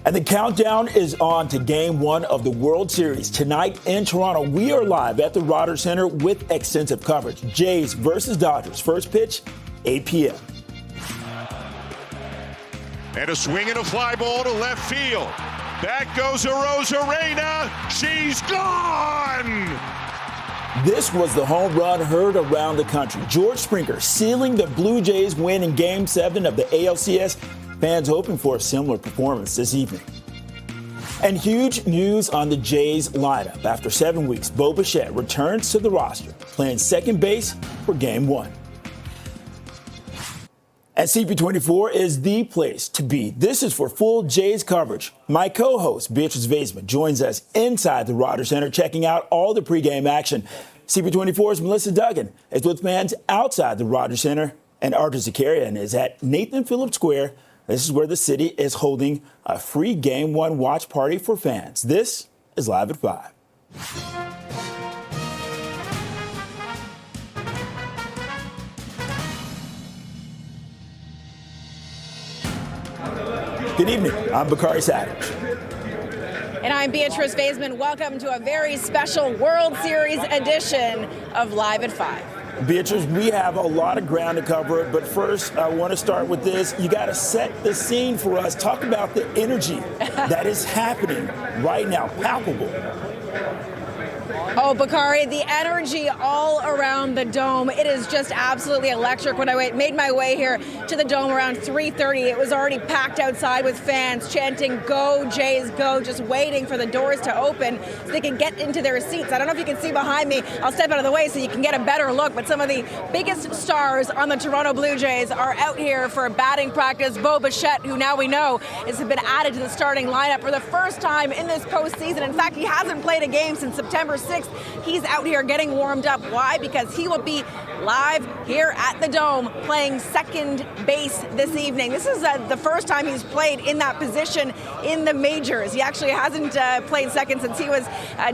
And the countdown is on to Game 1 of the World Series. Tonight in Toronto, we are live at the Rogers Center with extensive coverage. Jays versus Dodgers. First pitch, 8 p.m. And a swing and a fly ball to left field. Back goes Arozarena. She's gone! This was the home run heard around the country. George Springer sealing the Blue Jays win in Game 7 of the ALCS. Fans hoping for a similar performance this evening. And huge news on the Jays lineup. After 7 weeks, Bo Bichette returns to the roster, playing second base for Game 1. And CP24 is the place to be. This is for full Jays coverage. My co-host, Beatrice Vaisman, joins us inside the Rogers Center, checking out all the pregame action. CP24's Melissa Duggan is with fans outside the Rogers Center, and Arthur Zakarian is at Nathan Phillips Square. This is where the city is holding a free Game 1 watch party for fans. This is Live at 5. Good evening. I'm Bakari Savage. And I'm Beatrice Vaisman. Welcome to a very special World Series edition of Live at 5. Beatrice, we have a lot of ground to cover, but first I want to start with this. You got to set the scene for us. Talk about the energy that is happening right now, palpable. Oh, Bakari, the energy all around the dome. It is just absolutely electric. When I made my way here to the dome around 3:30, it was already packed outside with fans chanting, "Go, Jays, go," just waiting for the doors to open so they can get into their seats. I don't know if you can see behind me. I'll step out of the way so you can get a better look, but some of the biggest stars on the Toronto Blue Jays are out here for batting practice. Bo Bichette, who now we know has been added to the starting lineup for the first time in this postseason. In fact, he hasn't played a game since September 6th. He's out here getting warmed up. Why? Because he will be live here at the Dome playing second base this evening. This is the first time he's played in that position in the majors. He actually hasn't played second since he was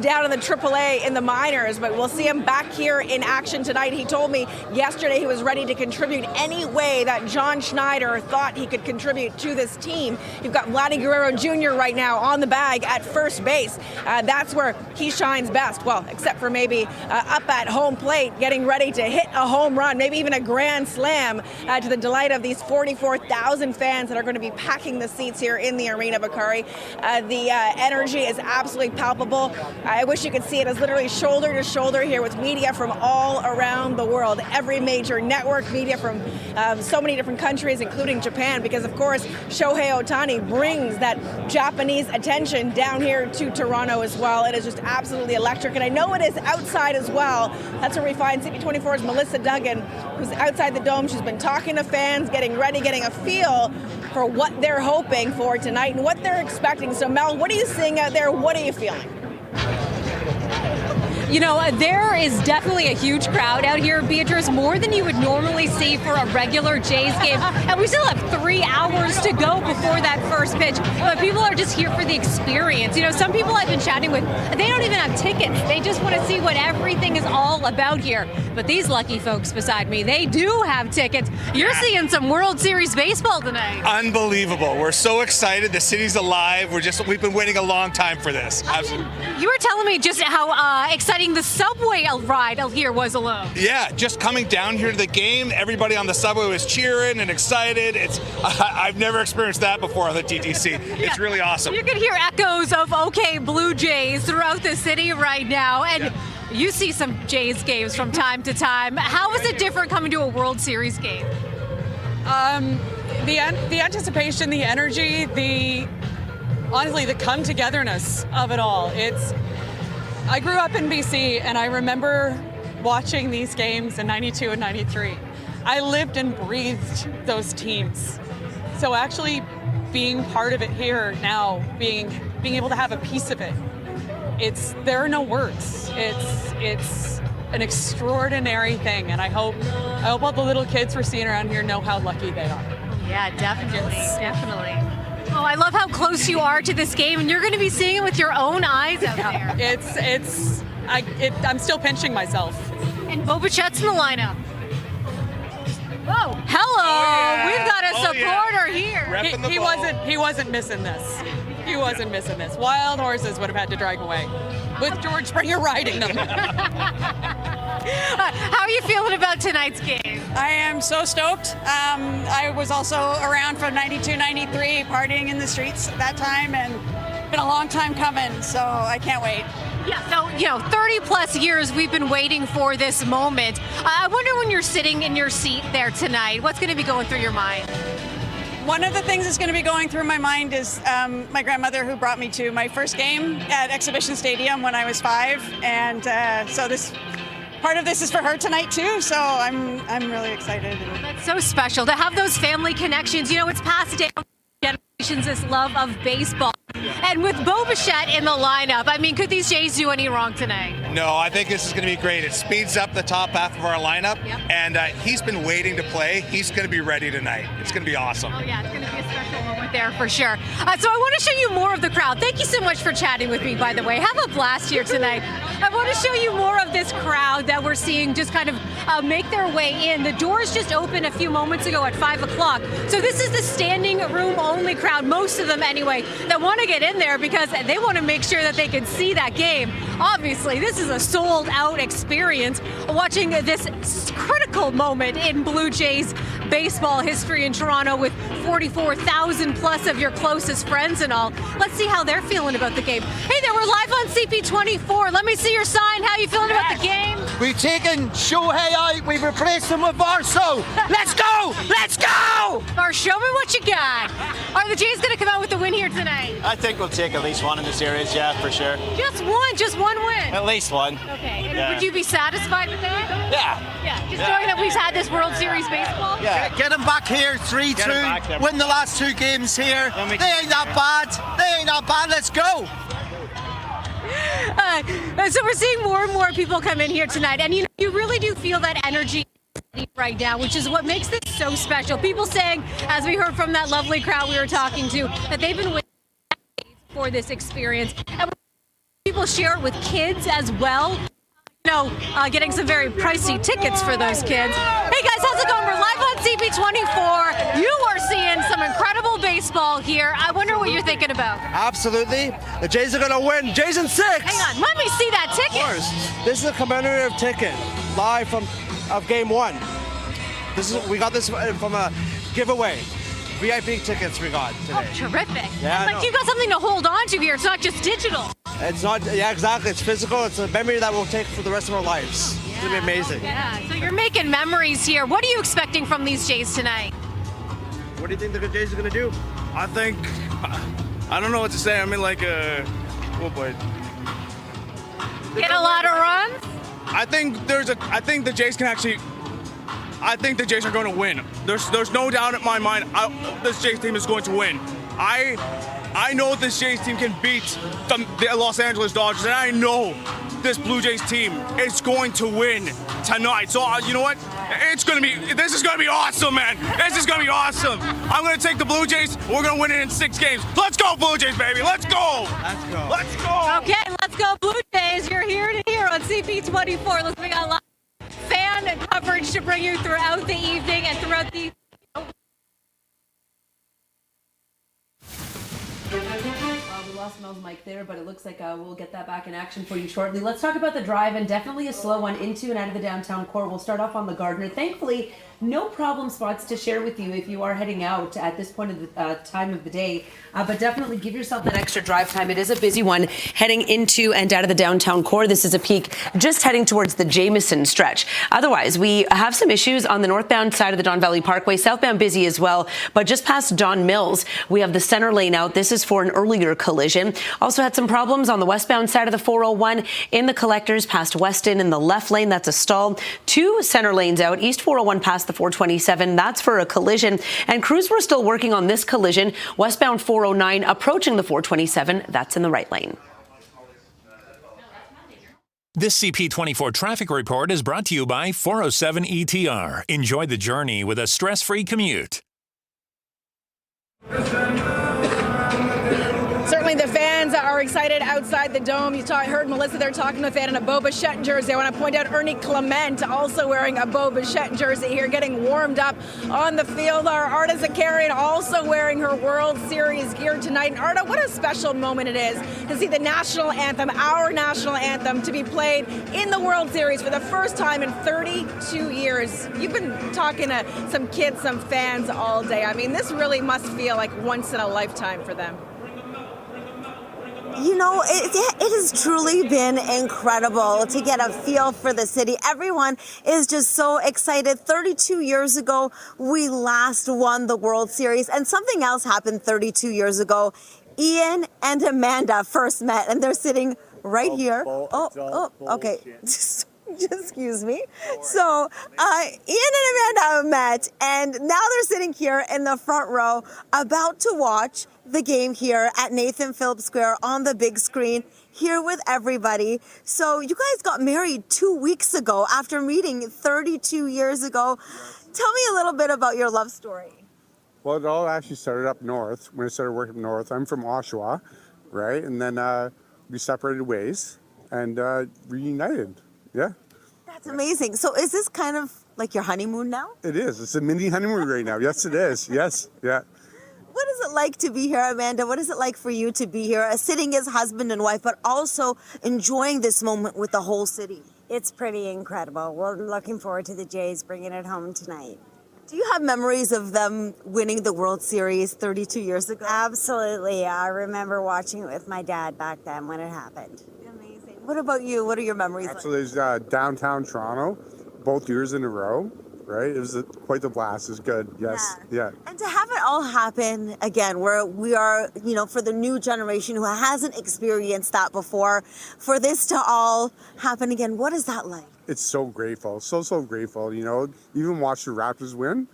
down in the AAA in the minors, but we'll see him back here in action tonight. He told me yesterday he was ready to contribute any way that John Schneider thought he could contribute to this team. You've got Vladdy Guerrero Jr. right now on the bag at first base. That's where he shines best. Well, except for maybe up at home plate, getting ready to hit a home run, maybe even a grand slam, to the delight of these 44,000 fans that are going to be packing the seats here in the arena, Bakari. The energy is absolutely palpable. I wish you could see it. It's literally shoulder to shoulder here with media from all around the world. Every major network, media from so many different countries, including Japan, because of course Shohei Ohtani brings that Japanese attention down here to Toronto as well. It is just absolutely electric, and I know it is outside as well. That's where we find CP24's Melissa Duggan, who's outside the Dome. She's been talking to fans, getting ready, getting a feel for what they're hoping for tonight and what they're expecting. So Mel, what are you seeing out there? What are you feeling? You know, there is definitely a huge crowd out here, Beatrice, more than you would normally see for a regular Jays game. And we still have 3 hours to go before that first pitch. But people are just here for the experience. You know, some people I've been chatting with, they don't even have tickets. They just want to see what everything is all about here. But these lucky folks beside me, they do have tickets. You're seeing some World Series baseball tonight. Unbelievable. We're so excited. The city's alive. We've been waiting a long time for this. Absolutely. You were telling me just how exciting the subway ride here was alone. Yeah, just coming down here to the game, everybody on the subway was cheering and excited. I've never experienced that before on the TTC. It's really awesome. You can hear echoes of OK Blue Jays throughout the city right now, and you see some Jays games from time to time. How is it different coming to a World Series game? The anticipation, the energy, honestly, the come-togetherness of it all. I grew up in BC, and I remember watching these games in 92 and 93. I lived and breathed those teams. So actually being part of it here now, being able to have a piece of it, there are no words. It's an extraordinary thing, and I hope all the little kids we're seeing around here know how lucky they are. Yeah, definitely, definitely. Oh, I love how close you are to this game, and you're going to be seeing it with your own eyes out there. I'm still pinching myself. And Bo Bichette's in the lineup. Whoa! Hello, we've got a supporter here. He wasn't missing this. He wasn't missing this. Wild horses would have had to drive away with George Springer riding them. How are you feeling about tonight's game? I am so stoked. I was also around from 92, 93, partying in the streets at that time, and been a long time coming, so I can't wait. Yeah, so, 30 plus years we've been waiting for this moment. I wonder when you're sitting in your seat there tonight, what's going to be going through your mind? One of the things that's going to be going through my mind is my grandmother, who brought me to my first game at Exhibition Stadium when I was 5, and so part of this is for her tonight too, so I'm really excited. That's so special to have those family connections. It's passed down generations, this love of baseball. And with Bo Bichette in the lineup, could these Jays do any wrong tonight? No, I think this is going to be great. It speeds up the top half of our lineup, and he's been waiting to play. He's going to be ready tonight. It's going to be awesome. Oh, yeah, it's going to be a special moment there for sure. So I want to show you more of the crowd. Thank you so much for chatting with me, by the way. Have a blast here tonight. I want to show you more of this crowd that we're seeing just kind of make their way in. The doors just opened a few moments ago at 5 o'clock. So this is the standing room only crowd, most of them anyway, that want to get in there because they want to make sure that they can see that game. Obviously, this is a sold out experience watching this critical moment in Blue Jays baseball history in Toronto with 44,000 plus of your closest friends and all. Let's see how they're feeling about the game. Hey there, we're live on CP24. Let me see your sign. How you feeling about the game? We've taken Shohei out, we've replaced him with Varso. Let's go! Let's go! Or show me what you got. Are the Jays going to come out with the win here tonight? I think we'll take at least one in the series, yeah, for sure. Just one win? At least one. Okay, and would you be satisfied with that? Yeah. Just knowing that we've had this World Series baseball? Yeah. Get him back here, 3-2, win the last 2 games here. They ain't that bad, let's go! So we're seeing more and more people come in here tonight, and you really do feel that energy right now, which is what makes this so special. People saying, as we heard from that lovely crowd we were talking to, that they've been waiting for this experience. And people share it with kids as well. Getting some very pricey tickets for those kids. Hey guys, how's it going? We're live on CP24. You are seeing some incredible baseball here. I wonder what you're thinking about. Absolutely. The Jays are going to win. Jays in 6. Hang on, let me see that ticket. Of course. This is a commemorative ticket, live of Game 1. We got this from a giveaway. VIP tickets we got today. Oh, terrific. Yeah, you got something to hold on to here. It's not just digital. It's not, yeah, exactly. It's physical. It's a memory that we'll take for the rest of our lives. It's going to be amazing. Yeah, so you're making memories here. What are you expecting from these Jays tonight? What do you think the Jays are going to do? I don't know what to say. Oh boy. Get a lot of runs? I think the Jays can actually. I think the Jays are going to win. There's no doubt in my mind. This Jays team is going to win. I know this Jays team can beat the Los Angeles Dodgers, and I know this Blue Jays team is going to win tonight. So you know what? This is going to be awesome, man. This is going to be awesome. I'm going to take the Blue Jays. We're going to win it in 6 games. Let's go, Blue Jays, baby. Let's go. Let's go. Let's go. Okay, let's go, Blue Jays. You're here on CP24. Look, we got a lot of fan coverage to bring you throughout the evening and throughout the. We lost Mel's mic there, but it looks like we'll get that back in action for you shortly. Let's talk about the drive, and definitely a slow one into and out of the downtown core. We'll start off on the Gardner. Thankfully, no problem spots to share with you if you are heading out at this point of the time of the day. But definitely give yourself that extra drive time. It is a busy one heading into and out of the downtown core. This is a peak just heading towards the Jameson stretch. Otherwise, we have some issues on the northbound side of the Don Valley Parkway. Southbound busy as well, but just past Don Mills, we have the center lane out. This is for an earlier collision. Also had some problems on the westbound side of the 401 in the collectors past Weston in the left lane. That's a stall. 2 center lanes out. East 401 past the 427. That's for a collision. And crews were still working on this collision. Westbound 409 approaching the 427. That's in the right lane. This CP24 traffic report is brought to you by 407 ETR. Enjoy the journey with a stress-free commute. Certainly Certainly the fans are excited outside the dome. You heard Melissa there talking to a fan in a Bo Bichette jersey. I want to point out Ernie Clement also wearing a Bo Bichette jersey here, getting warmed up on the field. Our Arda Zakarian also wearing her World Series gear tonight. And Arda, what a special moment it is to see the national anthem, our national anthem, to be played in the World Series for the first time in 32 years. You've been talking to some kids, some fans all day. I mean, this really must feel like once in a lifetime for them. You know, it has truly been incredible to get a feel for the city. Everyone is just so excited. 32 years ago, we last won the World Series, and something else happened 32 years ago. Ian and Amanda first met, and they're sitting right here. Okay. Just excuse me. So Ian and Amanda met, and now they're sitting here in the front row about to watch the game here at Nathan Phillips Square on the big screen here with everybody. So you guys got married 2 weeks ago after meeting 32 years ago. Tell me a little bit about your love story. Well, it all actually started up north. When I started working up north, I'm from Oshawa, right? And then we separated ways and reunited. Yeah. That's amazing. So is this kind of like your honeymoon now? It is. It's a mini honeymoon right now. Yes, it is. Yes. Yeah. What is it like to be here, Amanda? What is it like for you to be here, sitting as husband and wife, but also enjoying this moment with the whole city? It's pretty incredible. We're looking forward to the Jays bringing it home tonight. Do you have memories of them winning the World Series 32 years ago? Absolutely. I remember watching it with my dad back then when it happened. Amazing. What about you? What are your memories like? Absolutely. There's downtown Toronto, both years in a row. Right? It was quite the blast. It was good. Yes. Yeah. And to have it all happen again, where we are, you know, for the new generation who hasn't experienced that before, for this to all happen again, what is that like? It's so grateful. So grateful. You know, even watch the Raptors win.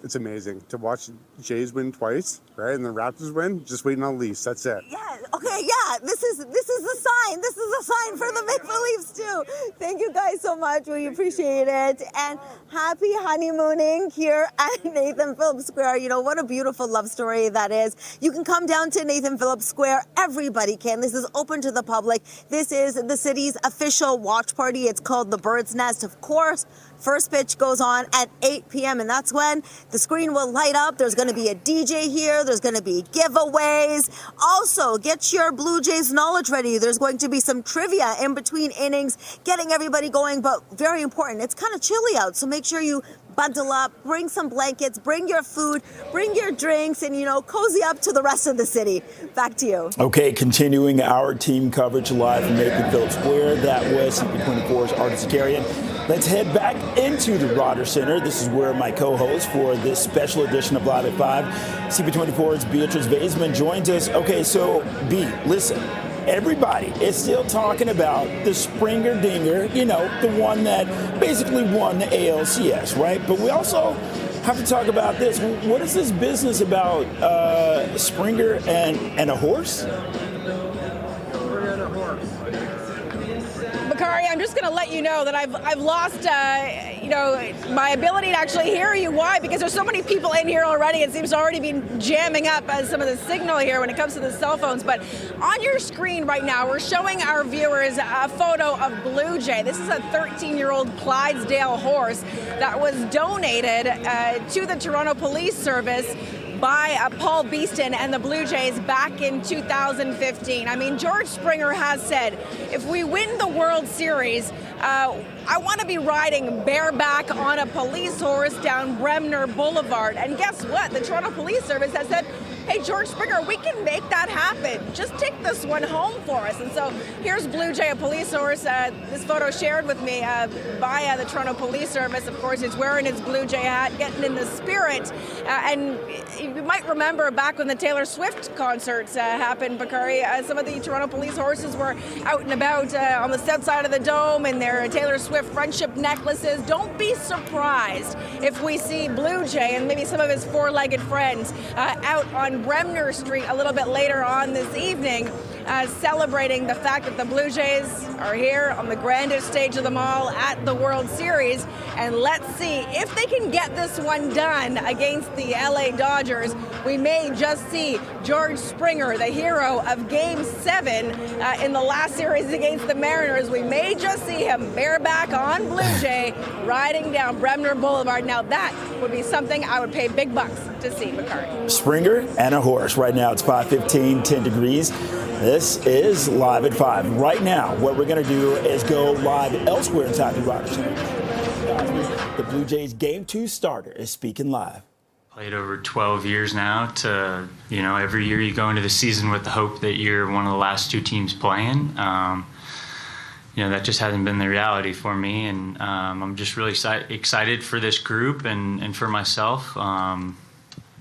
It's amazing to watch Jays win twice, right? And the Raptors win, just waiting on Leafs. That's it. Yeah. Okay. Yeah. This is the sign. This is a sign for the Maple Leafs too. Thank you guys so much. We appreciate it. And happy honeymooning here at Nathan Phillips Square. You know, what a beautiful love story that is. You can come down to Nathan Phillips Square. Everybody can. This is open to the public. This is the city's official watch party. It's called the Bird's Nest, of course. First pitch goes on at 8 p.m. and that's when the screen will light up. There's going to be a DJ here. There's going to be giveaways. Also, get your Blue Jays knowledge ready. There's going to be some trivia in between innings, getting everybody going. But very important, it's kind of chilly out, so make sure you bundle up, bring some blankets, bring your food, bring your drinks, and, you know, cozy up to the rest of the city. Back to you. Okay, continuing our team coverage live from Nathan Phillips Square. That was CP24's Arda Zakarian. Let's head back into the Rogers Center. This is where my co-host for this special edition of Live at 5, CP24's Beatrice Vaisman, joins us. Okay, so B, listen. Everybody is still talking about the Springer Dinger, you know, the one that basically won the ALCS, right? But we also have to talk about this. What is this business about Springer and a horse? Bakari, I'm just going to let you know that I've lost, my ability to actually hear you. Why? Because there's so many people in here already. It seems to already be jamming up some of the signal here when it comes to the cell phones. But on your screen right now, we're showing our viewers a photo of Blue Jay. This is a 13-year-old Clydesdale horse that was donated to the Toronto Police Service by Paul Beeston and the Blue Jays back in 2015. I mean, George Springer has said, if we win the World Series, I want to be riding bareback on a police horse down Bremner Boulevard. And guess what? The Toronto Police Service has said, hey, George Springer, we can make that happen. Just take this one home for us. And so here's Blue Jay, a police horse. This photo shared with me by the Toronto Police Service. Of course, he's wearing his Blue Jay hat, getting in the spirit. And you might remember back when the Taylor Swift concerts happened, Bakari, some of the Toronto police horses were out and about on the south side of the dome in their Taylor Swift friendship necklaces. Don't be surprised if we see Blue Jay and maybe some of his four-legged friends out on Bremner Street a little bit later on this evening. celebrating the fact that the Blue Jays are here on the grandest stage of them all at the World Series. And let's see if they can get this one done against the LA Dodgers. We may just see George Springer, the hero of Game 7 in the last series against the Mariners. We may just see him bareback on Blue Jay riding down Bremner Boulevard. Now that would be something I would pay big bucks to see, Bakari. Springer and a horse. Right now it's 5:15, 10 degrees. This is Live at 5. Right now, what we're going to do is go live elsewhere inside the Rogers Center. The Blue Jays Game 2 starter is speaking live. Played over 12 years now. To every year you go into the season with the hope that you're one of the last two teams playing. That just hasn't been the reality for me, and I'm just really excited for this group and for myself.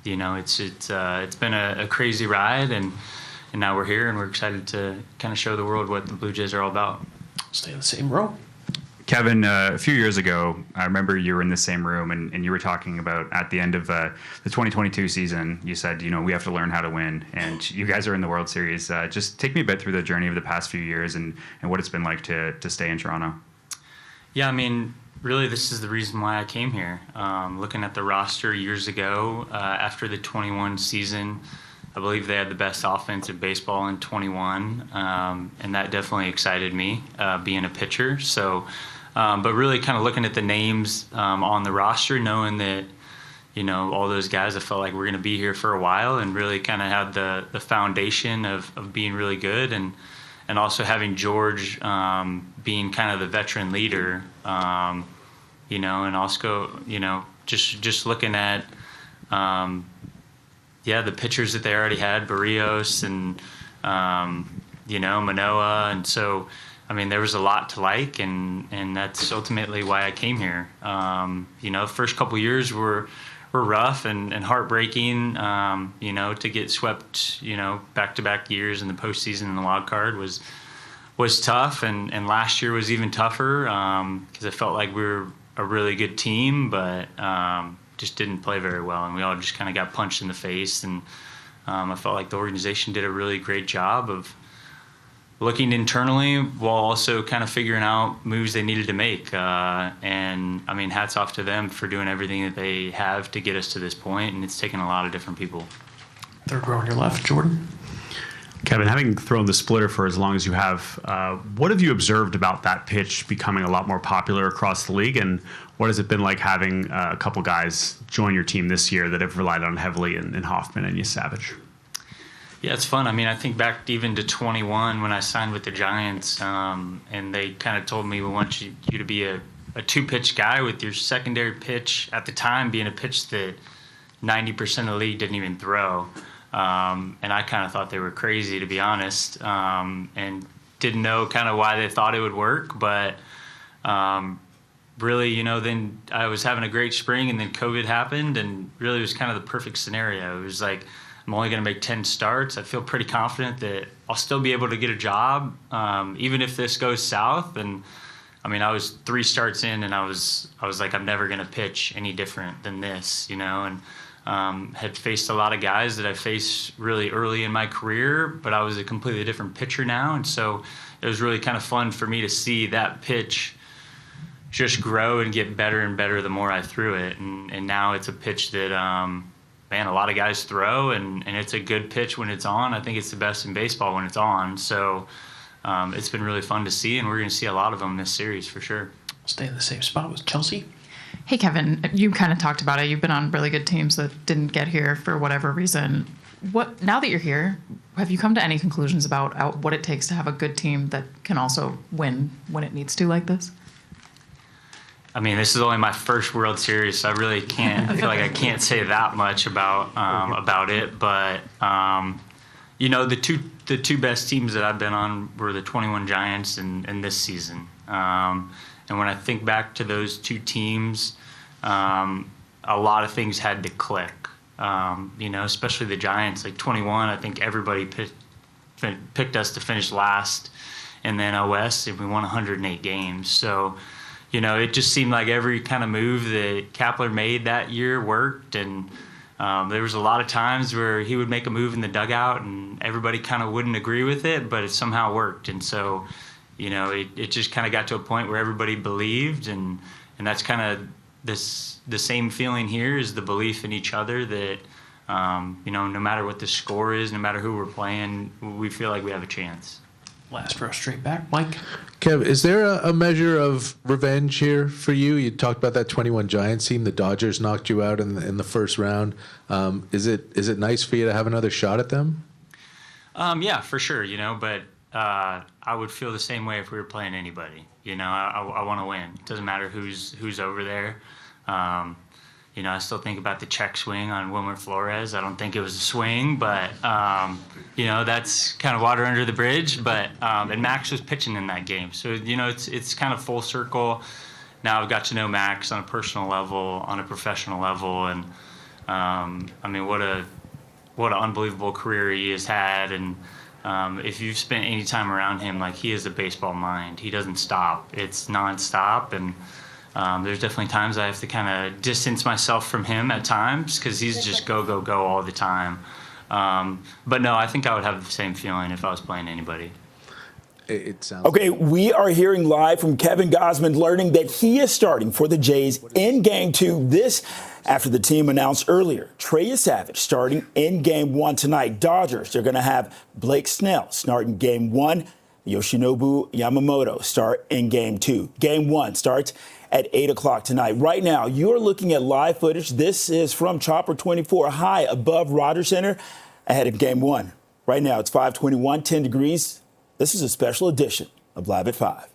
It's been a crazy ride, and now we're here, and we're excited to kind of show the world what the Blue Jays are all about. Stay in the same row. Kevin, a few years ago, I remember you were in the same room and you were talking about at the end of the 2022 season, you said, we have to learn how to win. And you guys are in the World Series. Just take me a bit through the journey of the past few years and what it's been like to stay in Toronto. Yeah, really this is the reason why I came here. Looking at the roster years ago, after the 21 season, I believe they had the best offense in baseball in 21, and that definitely excited me, being a pitcher. So, but really kind of looking at the names on the roster, knowing that, all those guys, I felt like we're going to be here for a while and really kind of have the foundation of being really good, and also having George being kind of the veteran leader, and also, just looking at, the pitchers that they already had, Barrios and, Manoah. And so, there was a lot to like, and that's ultimately why I came here. The first couple of years were rough and heartbreaking, to get swept, back-to-back years in the postseason and the wild card was tough. And last year was even tougher because I felt like we were a really good team, but just didn't play very well, and we all just kind of got punched in the face. And I felt like the organization did a really great job of looking internally while also kind of figuring out moves they needed to make. And hats off to them for doing everything that they have to get us to this point, and it's taken a lot of different people. Third row on your left, Jordan. Kevin, having thrown the splitter for as long as you have, what have you observed about that pitch becoming a lot more popular across the league, and what has it been like having a couple guys join your team this year that have relied on heavily in Hoffman and Savage? Yeah, it's fun. I think back even to 21 when I signed with the Giants, and they kind of told me, we want you to be a two-pitch guy with your secondary pitch at the time being a pitch that 90% of the league didn't even throw. And I kind of thought they were crazy, to be honest, and didn't know kind of why they thought it would work. But really, then I was having a great spring, and then COVID happened, and really it was kind of the perfect scenario. It was like, I'm only going to make 10 starts. I feel pretty confident that I'll still be able to get a job, even if this goes south. And I was 3 starts in, and I was like, I'm never going to pitch any different than this, and had faced a lot of guys that I faced really early in my career, but I was a completely different pitcher now. And so it was really kind of fun for me to see that pitch just grow and get better and better the more I threw it. And now it's a pitch that, a lot of guys throw, and it's a good pitch when it's on. I think it's the best in baseball when it's on. So it's been really fun to see, and we're going to see a lot of them this series for sure. Stay in the same spot with Chelsea. Hey, Kevin, you kind of talked about it. You've been on really good teams that didn't get here for whatever reason. Now that you're here, have you come to any conclusions about what it takes to have a good team that can also win when it needs to like this? This is only my first World Series, so I really can't. I feel like I can't say that much about it. But the two best teams that I've been on were the 21 Giants and this season. And when I think back to those two teams, a lot of things had to click. Especially the Giants. Like 21, I think everybody picked us to finish last in the NL West, and we won 108 games. So. It just seemed like every kind of move that Kapler made that year worked, and There was a lot of times where he would make a move in the dugout and everybody kind of wouldn't agree with it, but it somehow worked. And so, it just kind of got to a point where everybody believed, and that's kind of the same feeling here is the belief in each other that, no matter what the score is, no matter who we're playing, we feel like we have a chance. Last row straight back, Mike. Kev, is there a measure of revenge here for you? You talked about that 21 Giants team. The Dodgers knocked you out in the first round. Is it nice for you to have another shot at them? Yeah, for sure. But I would feel the same way if we were playing anybody. I want to win. It doesn't matter who's over there. I still think about the check swing on Wilmer Flores. I don't think it was a swing, but, that's kind of water under the bridge. But and Max was pitching in that game. So, it's kind of full circle. Now I've got to know Max on a personal level, on a professional level. And, what an unbelievable career he has had. And if you've spent any time around him, he has a baseball mind. He doesn't stop. It's nonstop. And there's definitely times I have to kind of distance myself from him at times because he's just go, go, go all the time. But no, I think I would have the same feeling if I was playing anybody. It sounds okay, we are hearing live from Kevin Gausman, learning that he is starting for the Jays in Game 2. This after the team announced earlier Trey Savage starting in Game 1 tonight. Dodgers, they're going to have Blake Snell starting Game 1. Yoshinobu Yamamoto start in Game 2. Game 1 starts at 8 o'clock tonight. Right now, you're looking at live footage. This is from Chopper 24, high above Rogers Center, ahead of Game 1. Right now, it's 5:21, 10 degrees. This is a special edition of Live at 5.